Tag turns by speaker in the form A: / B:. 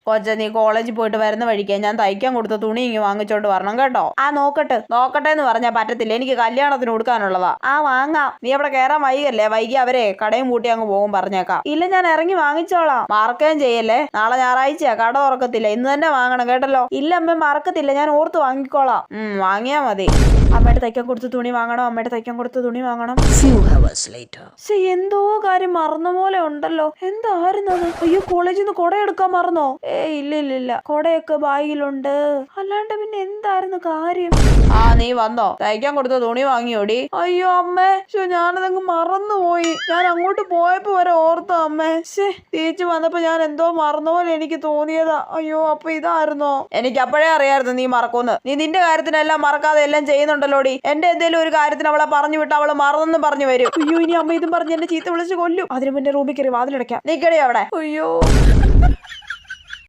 A: കൊച്ച നീ കോളേജിൽ പോയിട്ട് വരുന്ന വഴിക്ക് ഞാൻ തയ്ക്കാൻ കൊടുത്ത തുണി ഇങ്ങ് വാങ്ങിച്ചോണ്ട് വരണം കേട്ടോ. ആ നോക്കട്ടെ എന്ന് പറഞ്ഞാൽ പറ്റത്തില്ല, എനിക്ക് കല്യാണത്തിന് കൊടുക്കാനുള്ളതാ. ആ വാങ്ങാം, നീ അവിടെ കയറാൻ വൈകല്ലേ, വൈകി അവരെ കടയും പൂട്ടി അങ്ങ് പോകും പറഞ്ഞേക്കാം. ഇല്ല ഞാൻ ഇറങ്ങി വാങ്ങിച്ചോളാം, മറക്കുകയും ചെയ്യല്ലേ, നാളെ ഞായറാഴ്ചയാ, കട തുറക്കത്തില്ല, ഇന്ന് തന്നെ വാങ്ങണം കേട്ടല്ലോ. ഇല്ല അമ്മ മറക്കത്തില്ല, ഞാൻ ഓർത്ത് വാങ്ങിക്കോളാം. വാങ്ങിയാ മതി. അമ്മയുടെ തയ്ക്കാൻ കൊടുത്ത തുണി വാങ്ങണം, അമ്മയുടെ തയ്ക്കാൻ കൊടുത്ത തുണി വാങ്ങണം. പക്ഷെ എന്തോ കാര്യം മറന്ന പോലെ ഉണ്ടല്ലോ, എന്തായിരുന്നത്? അയ്യോ കോളേജിൽ നിന്ന് കൊട എടുക്കാൻ മറന്നോ? ഇല്ല കൊടയൊക്കെ ബാഗിലുണ്ട്, അല്ലാണ്ട് പിന്നെ എന്തായിരുന്നു കാര്യം? ആ നീ വന്നോ? തയ്ക്കാൻ കൊടുത്ത തുണി വാങ്ങിയോടി? അയ്യോ അമ്മേ, ഞാനതങ്ങ് മറന്നുപോയി, ഞാൻ അങ്ങോട്ട് പോയപ്പോ വരെ ഓർത്തോ അമ്മേ. തിരിച്ചു വന്നപ്പോ ഞാൻ എന്തോ മറന്ന പോലെ എനിക്ക് തോന്നിയതാ. അയ്യോ അപ്പൊ ഇതായിരുന്നോ? എനിക്ക് അപ്പോഴേ അറിയായിരുന്നു നീ മറക്കൂന്ന്. നീ നിന്റെ കാര്യത്തിനെല്ലാം മറക്കാതെ എല്ലാം ചെയ്യുന്നുണ്ടല്ലോടി. എന്റെ എന്തെങ്കിലും ഒരു കാര്യത്തിന് അവളെ പറഞ്ഞു വിട്ട് അവള് മറന്നെന്നും പറഞ്ഞു വരും. അയ്യോ ഇനി അമ്മ ഇതും പറഞ്ഞ് എന്നെ ചീത്ത വിളിച്ച് കൊല്ലും. അതിന് മുന്നേ റൂമിൽ കയറി വാതിലടയ്ക്കാം. നിക്കടി അവിടെ. അയ്യോ